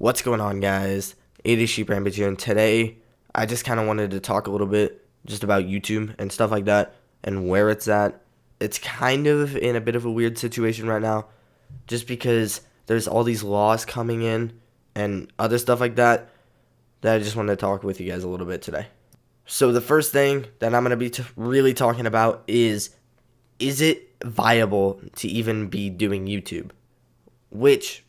What's going on, guys? It is Sheeprampage here, and today I just kind of wanted to talk a little bit just about YouTube and stuff like that and where it's at. It's kind of in a bit of a weird situation right now just because there's all these laws coming in and other stuff like that I just wanted to talk with you guys a little bit today. So the first thing that I'm going to be really talking about is it viable to even be doing YouTube? Which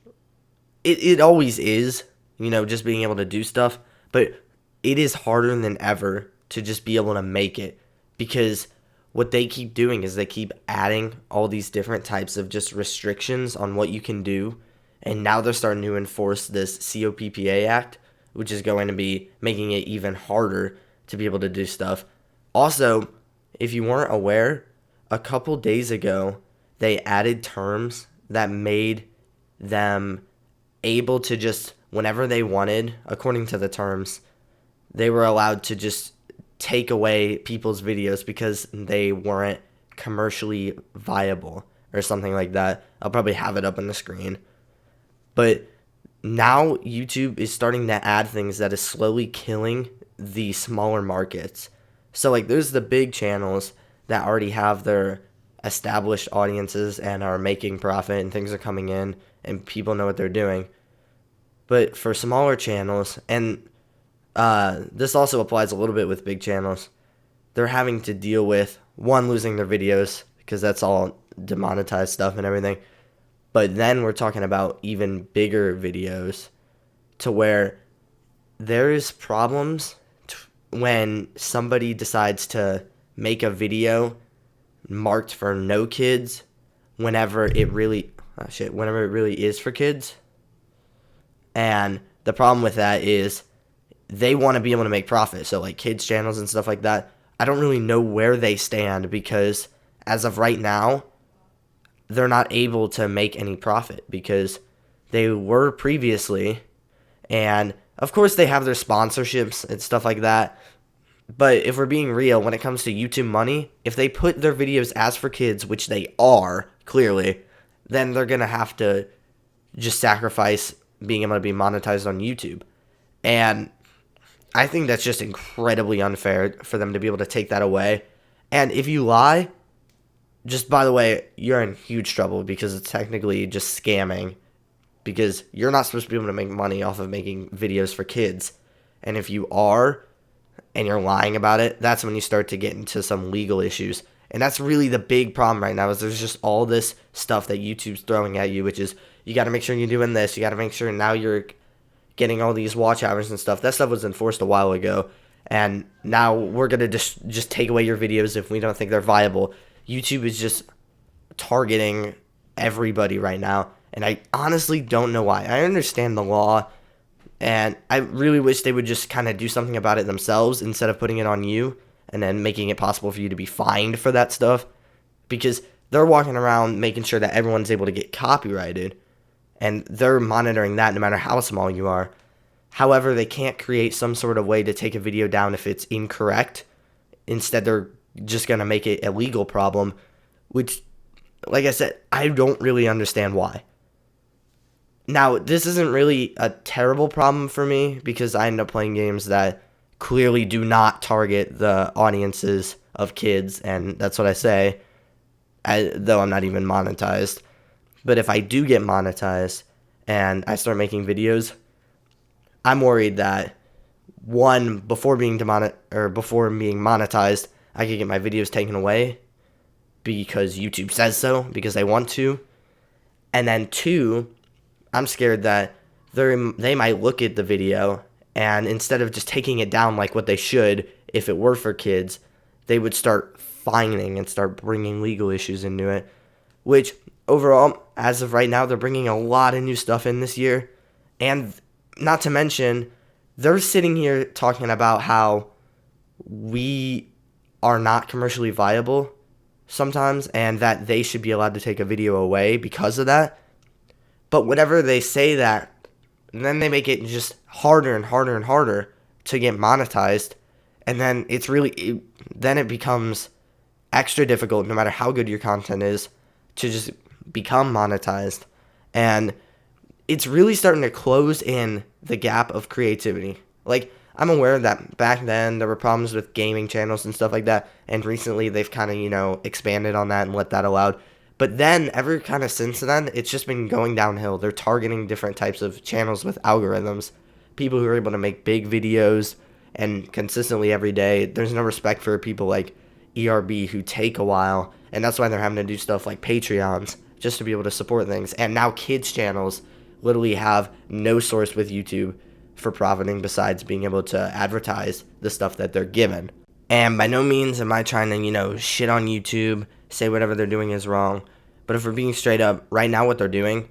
it always is, just being able to do stuff, but it is harder than ever to just be able to make it, because what they keep doing is they keep adding all these different types of just restrictions on what you can do, and now they're starting to enforce this COPPA Act, which is going to be making it even harder to be able to do stuff. Also, if you weren't aware, a couple days ago, they added terms that made them able to just, whenever they wanted, according to the terms, they were allowed to just take away people's videos because they weren't commercially viable or something like that. I'll probably have it up on the screen. But now YouTube is starting to add things that is slowly killing the smaller markets. So there's the big channels that already have their established audiences and are making profit and things are coming in and people know what they're doing. But for smaller channels, and this also applies a little bit with big channels, they're having to deal with, one, losing their videos because that's all demonetized stuff and everything. But then we're talking about even bigger videos to where there's problems when somebody decides to make a video marked for no kids whenever it really is for kids. And the problem with that is they want to be able to make profit. So kids channels and stuff like that, I don't really know where they stand, because as of right now, they're not able to make any profit because they were previously. And of course they have their sponsorships and stuff like that. But if we're being real, when it comes to YouTube money, if they put their videos as for kids, which they are, clearly, then they're going to have to just sacrifice being able to be monetized on YouTube. And I think that's just incredibly unfair for them to be able to take that away. And if you lie, just by the way, you're in huge trouble, because it's technically just scamming, because you're not supposed to be able to make money off of making videos for kids. And if you are, and you're lying about it, that's when you start to get into some legal issues. And that's really the big problem right now, is there's just all this stuff that YouTube's throwing at you, which is, you got to make sure you're doing this. You got to make sure now you're getting all these watch hours and stuff. That stuff was enforced a while ago. And now we're going to just take away your videos if we don't think they're viable. YouTube is just targeting everybody right now. And I honestly don't know why. I understand the law, and I really wish they would just kind of do something about it themselves instead of putting it on you and then making it possible for you to be fined for that stuff, because they're walking around making sure that everyone's able to get copyrighted, and they're monitoring that no matter how small you are. However, they can't create some sort of way to take a video down if it's incorrect. Instead, they're just going to make it a legal problem, which, like I said, I don't really understand why. Now, this isn't really a terrible problem for me, because I end up playing games that clearly do not target the audiences of kids, and that's what I say, though I'm not even monetized. But if I do get monetized and I start making videos, I'm worried that, one, before being monetized, I could get my videos taken away because YouTube says so, because they want to. And then two, I'm scared that they might look at the video, and instead of just taking it down like what they should if it were for kids, they would start fining and start bringing legal issues into it, which overall, as of right now, they're bringing a lot of new stuff in this year. And not to mention, they're sitting here talking about how we are not commercially viable sometimes, and that they should be allowed to take a video away because of that. But whenever they say that, then they make it just harder and harder and harder to get monetized. And then then it becomes extra difficult, no matter how good your content is, to just become monetized. And it's really starting to close in the gap of creativity. Like, I'm aware that back then there were problems with gaming channels and stuff like that, and recently they've kind of, expanded on that and let that allowed. But then, ever kind of since then, it's just been going downhill. They're targeting different types of channels with algorithms. People who are able to make big videos and consistently every day. There's no respect for people like ERB who take a while, and that's why they're having to do stuff like Patreons just to be able to support things. And now kids channels literally have no source with YouTube for profiting besides being able to advertise the stuff that they're given. And by no means am I trying to, shit on YouTube, say whatever they're doing is wrong. But if we're being straight up, right now what they're doing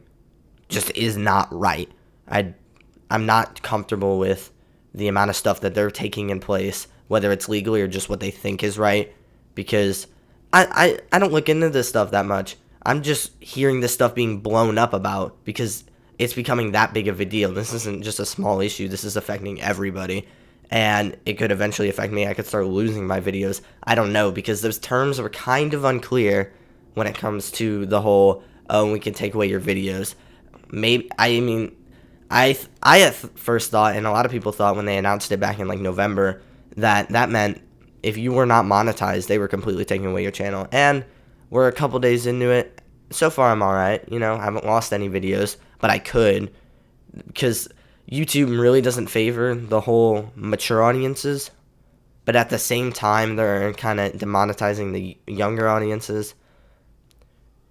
just is not right. I'm not comfortable with the amount of stuff that they're taking in place, whether it's legally or just what they think is right, because I don't look into this stuff that much. I'm just hearing this stuff being blown up about because it's becoming that big of a deal. This isn't just a small issue. This is affecting everybody, and it could eventually affect me. I could start losing my videos. I don't know, because those terms were kind of unclear when it comes to the whole, oh, we can take away your videos. I at first thought, and a lot of people thought when they announced it back in like November, that meant if you were not monetized, they were completely taking away your channel. And we're a couple days into it. So far, I'm all right. I haven't lost any videos, but I could, because YouTube really doesn't favor the whole mature audiences. But at the same time, they're kind of demonetizing the younger audiences.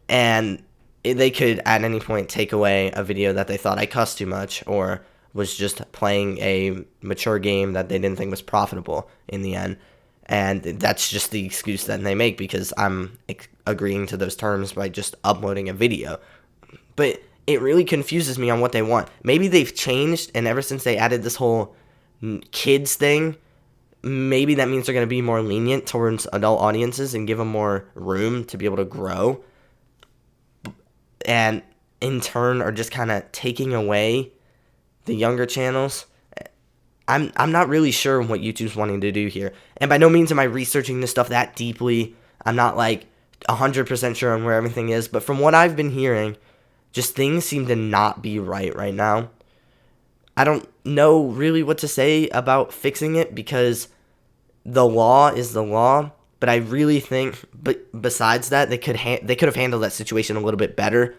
And they could at any point take away a video that they thought I cussed too much or was just playing a mature game that they didn't think was profitable in the end. And that's just the excuse that they make because I'm agreeing to those terms by just uploading a video. But it really confuses me on what they want. Maybe they've changed, and ever since they added this whole kids thing, maybe that means they're going to be more lenient towards adult audiences and give them more room to be able to grow. And in turn are just kind of taking away the younger channels. I'm not really sure what YouTube's wanting to do here. And by no means am I researching this stuff that deeply. I'm not like 100% sure on where everything is. But from what I've been hearing, just things seem to not be right now. I don't know really what to say about fixing it because the law is the law. But I really think, besides that, they could have handled that situation a little bit better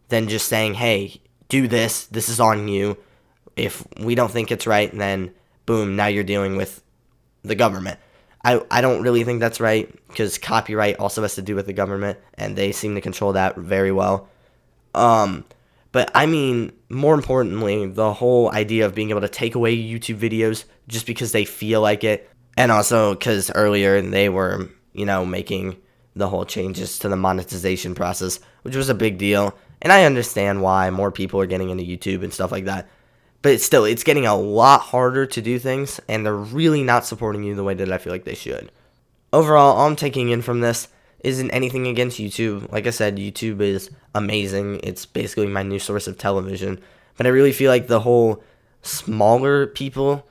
than just saying, hey, do this. This is on you. If we don't think it's right, then boom, now you're dealing with the government. I don't really think that's right because copyright also has to do with the government, and they seem to control that very well. But I mean, more importantly, the whole idea of being able to take away YouTube videos just because they feel like it. And also because earlier they were, making the whole changes to the monetization process, which was a big deal. And I understand why more people are getting into YouTube and stuff like that. But it's getting a lot harder to do things, and they're really not supporting you the way that I feel like they should. Overall, all I'm taking in from this isn't anything against YouTube. Like I said, YouTube is amazing. It's basically my new source of television. But I really feel like the whole smaller people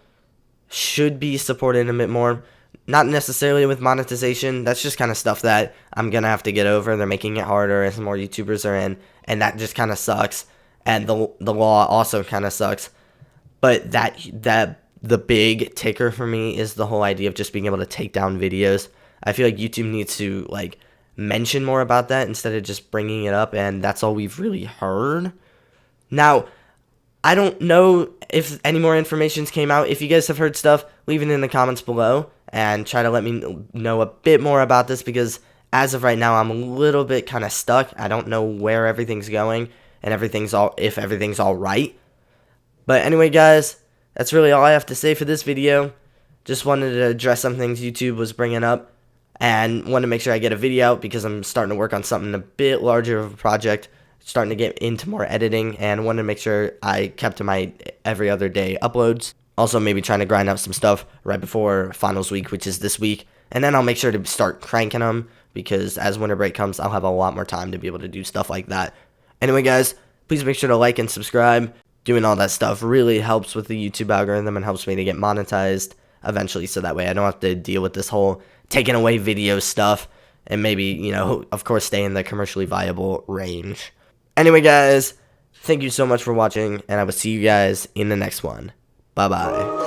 should be supported a bit more. Not necessarily with monetization. That's just kind of stuff that I'm going to have to get over. They're making it harder as more YouTubers are in, and that just kind of sucks. And the law also kind of sucks. But the big ticker for me is the whole idea of just being able to take down videos. I feel like YouTube needs to mention more about that instead of just bringing it up, and that's all we've really heard. Now, I don't know if any more information came out. If you guys have heard stuff, leave it in the comments below and try to let me know a bit more about this, because as of right now, I'm a little bit kind of stuck. I don't know where everything's going and if everything's all right. But anyway, guys, that's really all I have to say for this video. Just wanted to address some things YouTube was bringing up, and wanted to make sure I get a video out because I'm starting to work on something a bit larger of a project, starting to get into more editing, and wanted to make sure I kept to my every other day uploads. Also, maybe trying to grind out some stuff right before finals week, which is this week, and then I'll make sure to start cranking them because as winter break comes, I'll have a lot more time to be able to do stuff like that. Anyway, guys, please make sure to like and subscribe. Doing all that stuff really helps with the YouTube algorithm and helps me to get monetized eventually, so that way I don't have to deal with this whole taking away video stuff, and maybe, of course, stay in the commercially viable range. Anyway, guys, Thank you so much for watching, and I will see you guys in the next one. Bye bye.